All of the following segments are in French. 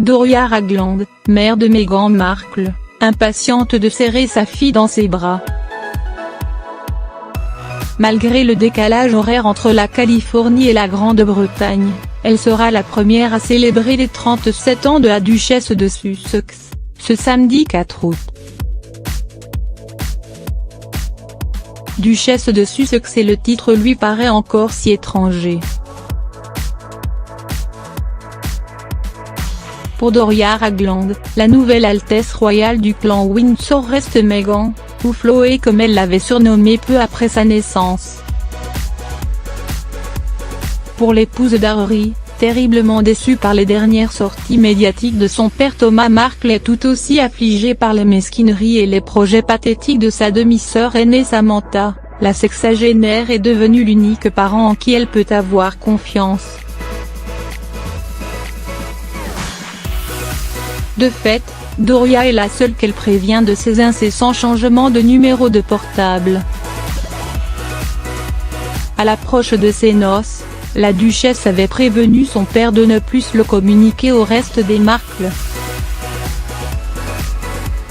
Doria Ragland, mère de Meghan Markle, impatiente de serrer sa fille dans ses bras. Malgré le décalage horaire entre la Californie et la Grande-Bretagne, elle sera la première à célébrer les 37 ans de la duchesse de Sussex, ce samedi 4 août. Duchesse de Sussex et le titre lui paraît encore si étranger. Pour Doria Ragland, la nouvelle Altesse royale du clan Windsor reste Meghan, ou Chloé comme elle l'avait surnommée peu après sa naissance. Pour l'épouse d'Harry, terriblement déçue par les dernières sorties médiatiques de son père Thomas Markle est tout aussi affligée par les mesquineries et les projets pathétiques de sa demi-sœur aînée Samantha, la sexagénaire est devenue l'unique parent en qui elle peut avoir confiance. De fait, Doria est la seule qu'elle prévient de ses incessants changements de numéro de portable. À l'approche de ses noces, la duchesse avait prévenu son père de ne plus le communiquer au reste des Markle.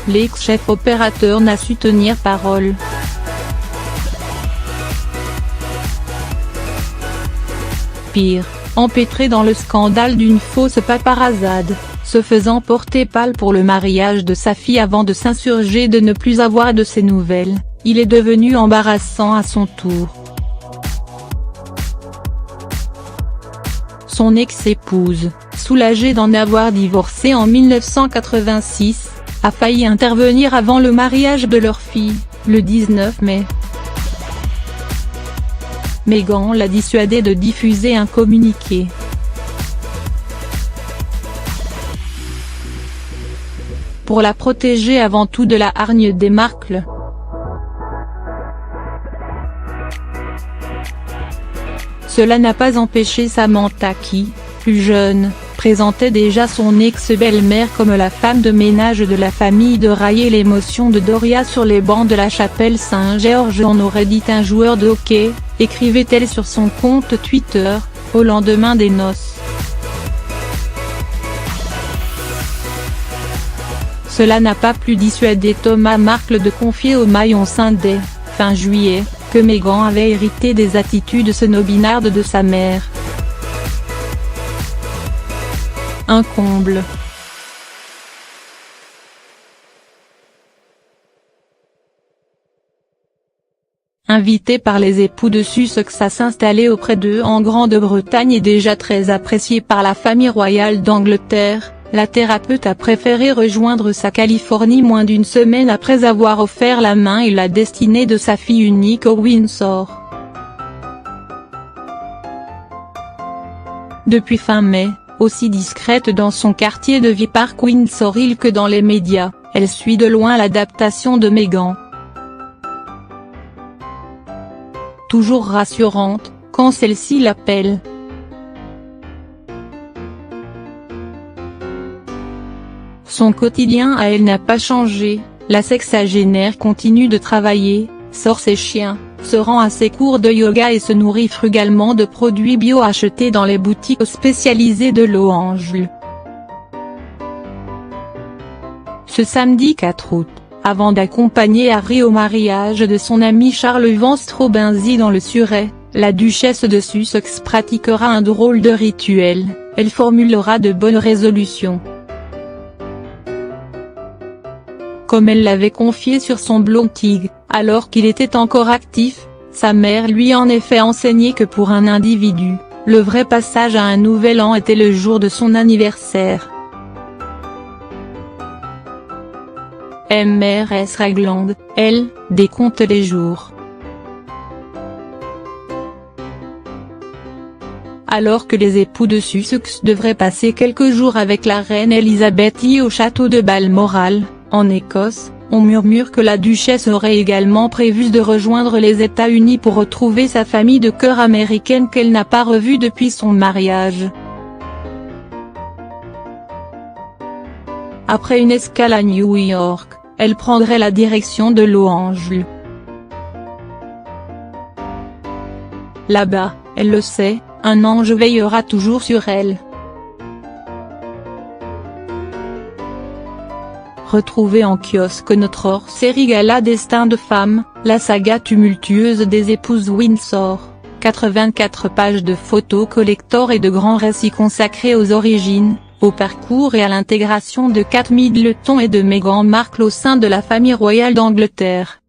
L'ex-chef opérateur n'a su tenir parole. Pire, empêtré dans le scandale d'une fausse paparazade, se faisant porter pâle pour le mariage de sa fille avant de s'insurger de ne plus avoir de ses nouvelles, il est devenu embarrassant à son tour. Son ex-épouse, soulagée d'en avoir divorcé en 1986, a failli intervenir avant le mariage de leur fille, le 19 mai. Meghan l'a dissuadée de diffuser un communiqué. Pour la protéger avant tout de la hargne des Markle. Cela n'a pas empêché Samantha qui, plus jeune, présentait déjà son ex-belle-mère comme la femme de ménage de la famille de railler l'émotion de Doria sur les bancs de la chapelle Saint-Georges en aurait dit un joueur de hockey, écrivait-elle sur son compte Twitter, au lendemain des noces. Cela n'a pas plus dissuadé Thomas Markle de confier au maillon Sunday, fin juillet, que Meghan avait hérité des attitudes snobinardes de sa mère. Un comble. Invité par les époux de Sussex à s'installer auprès d'eux en Grande-Bretagne et déjà très apprécié par la famille royale d'Angleterre, la thérapeute a préféré rejoindre sa Californie moins d'une semaine après avoir offert la main et la destinée de sa fille unique au Windsor. Depuis fin mai, aussi discrète dans son quartier de vie Park Windsor Hill que dans les médias, elle suit de loin l'adaptation de Meghan. Toujours rassurante, quand celle-ci l'appelle. Son quotidien à elle n'a pas changé, la sexagénaire continue de travailler, sort ses chiens, se rend à ses cours de yoga et se nourrit frugalement de produits bio achetés dans les boutiques spécialisées de Los Angeles. Ce samedi 4 août, avant d'accompagner Harry au mariage de son ami Charles Van Straubenzi dans le Surrey, la duchesse de Sussex pratiquera un drôle de rituel, elle formulera de bonnes résolutions. Comme elle l'avait confié sur son blog Tig, alors qu'il était encore actif, sa mère lui en effet enseigné que pour un individu, le vrai passage à un nouvel an était le jour de son anniversaire. Mrs Ragland, elle, décompte les jours. Alors que les époux de Sussex devraient passer quelques jours avec la reine Elisabeth I au château de Balmoral, en Écosse, on murmure que la duchesse aurait également prévu de rejoindre les États-Unis pour retrouver sa famille de cœur américaine qu'elle n'a pas revue depuis son mariage. Après une escale à New York, elle prendrait la direction de Los Angeles. Là-bas, elle le sait, un ange veillera toujours sur elle. Retrouvez en kiosque notre hors-série Gala Destin de femme, la saga tumultueuse des épouses Windsor. 84 pages de photos collector et de grands récits consacrés aux origines, au parcours et à l'intégration de Kate Middleton et de Meghan Markle au sein de la famille royale d'Angleterre.